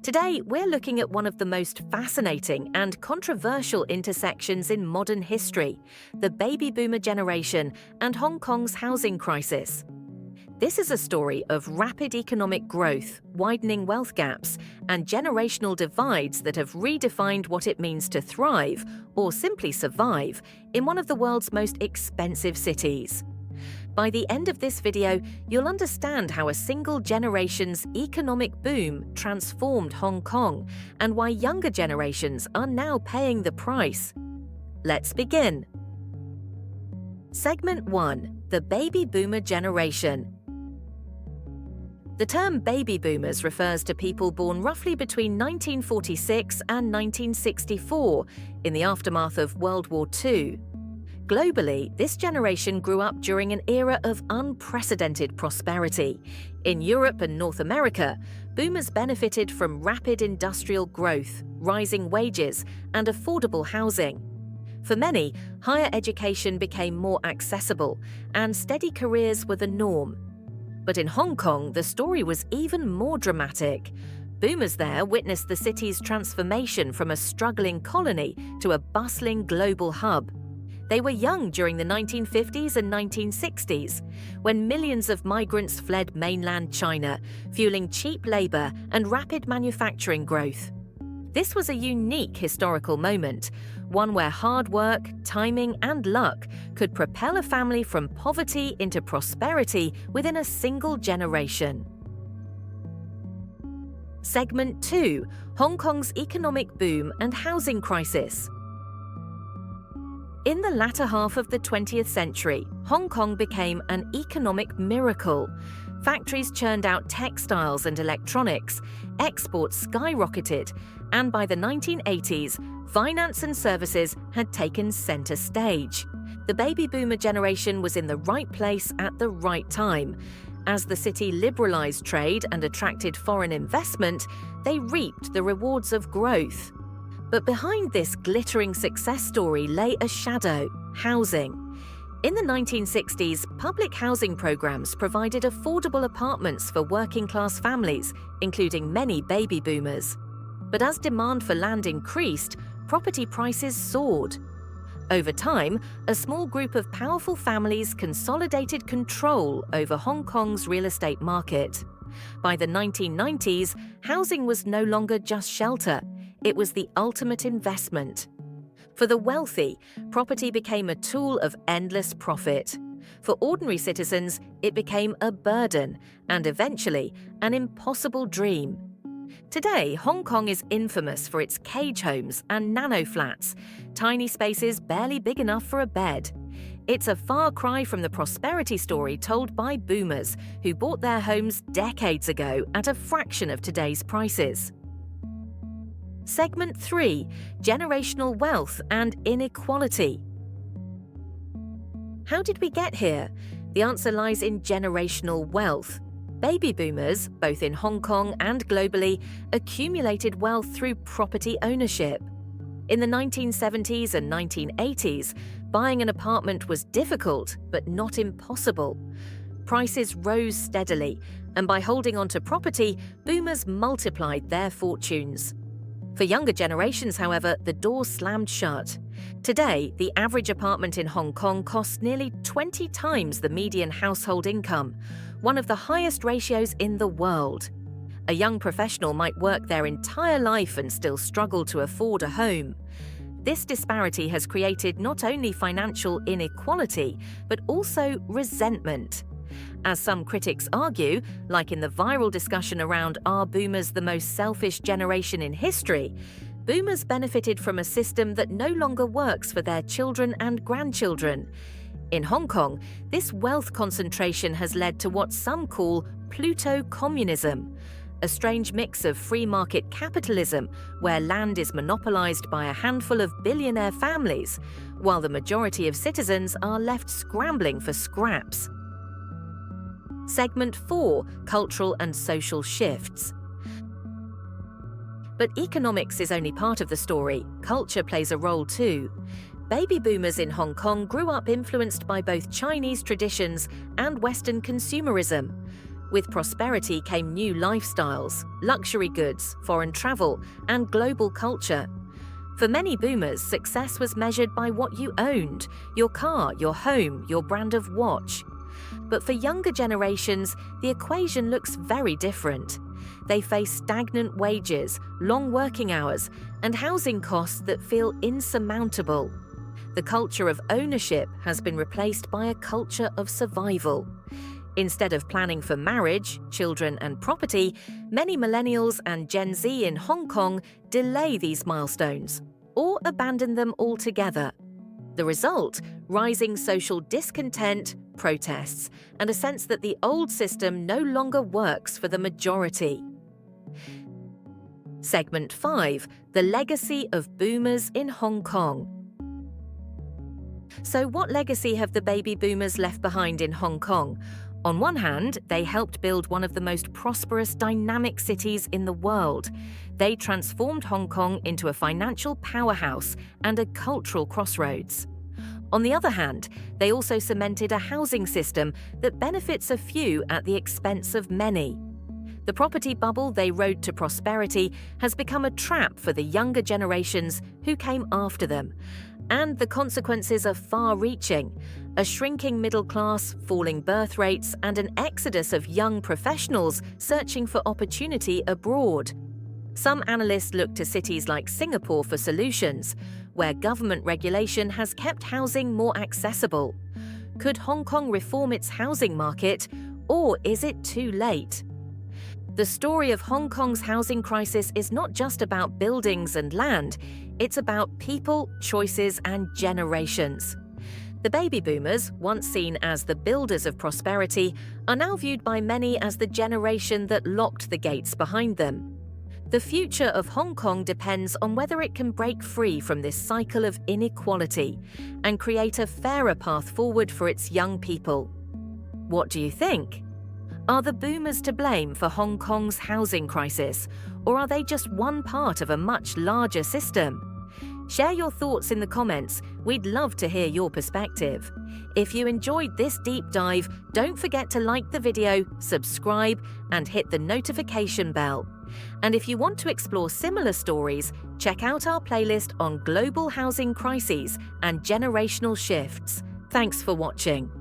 Today, we're looking at one of the most fascinating and controversial intersections in modern history, the baby boomer generation and Hong Kong's housing crisis. This is a story of rapid economic growth, widening wealth gaps, and generational divides that have redefined what it means to thrive, or simply survive, in one of the world's most expensive cities. By the end of this video, you'll understand how a single generation's economic boom transformed Hong Kong and why younger generations are now paying the price. Let's begin. Segment 1. The Baby Boomer Generation. The term baby boomers refers to people born roughly between 1946 and 1964, in the aftermath of World War II. Globally, this generation grew up during an era of unprecedented prosperity. In Europe and North America, boomers benefited from rapid industrial growth, rising wages, and affordable housing. For many, higher education became more accessible, and steady careers were the norm. But in Hong Kong, the story was even more dramatic. Boomers there witnessed the city's transformation from a struggling colony to a bustling global hub. They were young during the 1950s and 1960s, when millions of migrants fled mainland China, fueling cheap labor and rapid manufacturing growth. This was a unique historical moment, one where hard work, timing, and luck could propel a family from poverty into prosperity within a single generation. Segment 2. Hong Kong's economic boom and housing crisis. In the latter half of the 20th century, Hong Kong became an economic miracle. Factories churned out textiles and electronics, exports skyrocketed, and by the 1980s, finance and services had taken center stage. The baby boomer generation was in the right place at the right time. As the city liberalized trade and attracted foreign investment, they reaped the rewards of growth. But behind this glittering success story lay a shadow: housing. In the 1960s, public housing programs provided affordable apartments for working-class families, including many baby boomers. But as demand for land increased, property prices soared. Over time, a small group of powerful families consolidated control over Hong Kong's real estate market. By the 1990s, housing was no longer just shelter. It was the ultimate investment. For the wealthy, property became a tool of endless profit. For ordinary citizens, it became a burden and eventually an impossible dream. Today, Hong Kong is infamous for its cage homes and nano flats, tiny spaces barely big enough for a bed. It's a far cry from the prosperity story told by boomers who bought their homes decades ago at a fraction of today's prices. Segment 3. Generational wealth and inequality. How did we get here? The answer lies in generational wealth. Baby boomers, both in Hong Kong and globally, accumulated wealth through property ownership. In the 1970s and 1980s, buying an apartment was difficult, but not impossible. Prices rose steadily, and by holding onto property, boomers multiplied their fortunes. For younger generations, however, the door slammed shut. Today, the average apartment in Hong Kong costs nearly 20 times the median household income, one of the highest ratios in the world. A young professional might work their entire life and still struggle to afford a home. This disparity has created not only financial inequality, but also resentment. As some critics argue, like in the viral discussion around "Are boomers the most selfish generation in history?", boomers benefited from a system that no longer works for their children and grandchildren. In Hong Kong, this wealth concentration has led to what some call Pluto communism, a strange mix of free market capitalism where land is monopolized by a handful of billionaire families, while the majority of citizens are left scrambling for scraps. Segment 4. Cultural and social shifts. But economics is only part of the story. Culture plays a role too. Baby boomers in Hong Kong grew up influenced by both Chinese traditions and Western consumerism. With prosperity came new lifestyles, luxury goods, foreign travel, and global culture. For many boomers, success was measured by what you owned: your car, your home, your brand of watch. But for younger generations, the equation looks very different. They face stagnant wages, long working hours, and housing costs that feel insurmountable. The culture of ownership has been replaced by a culture of survival. Instead of planning for marriage, children, and property, many millennials and Gen Z in Hong Kong delay these milestones or abandon them altogether. The result? Rising social discontent, protests, and a sense that the old system no longer works for the majority. Segment 5: The Legacy of Boomers in Hong Kong. So what legacy have the baby boomers left behind in Hong Kong? On one hand, they helped build one of the most prosperous, dynamic cities in the world. They transformed Hong Kong into a financial powerhouse and a cultural crossroads. On the other hand, they also cemented a housing system that benefits a few at the expense of many. The property bubble they rode to prosperity has become a trap for the younger generations who came after them. And the consequences are far-reaching: a shrinking middle class, falling birth rates, and an exodus of young professionals searching for opportunity abroad. Some analysts look to cities like Singapore for solutions, where government regulation has kept housing more accessible. Could Hong Kong reform its housing market, or is it too late? The story of Hong Kong's housing crisis is not just about buildings and land, it's about people, choices, and generations. The baby boomers, once seen as the builders of prosperity, are now viewed by many as the generation that locked the gates behind them. The future of Hong Kong depends on whether it can break free from this cycle of inequality and create a fairer path forward for its young people. What do you think? Are the boomers to blame for Hong Kong's housing crisis, or are they just one part of a much larger system? Share your thoughts in the comments. We'd love to hear your perspective. If you enjoyed this deep dive, don't forget to like the video, subscribe, and hit the notification bell. And if you want to explore similar stories, check out our playlist on global housing crises and generational shifts. Thanks for watching.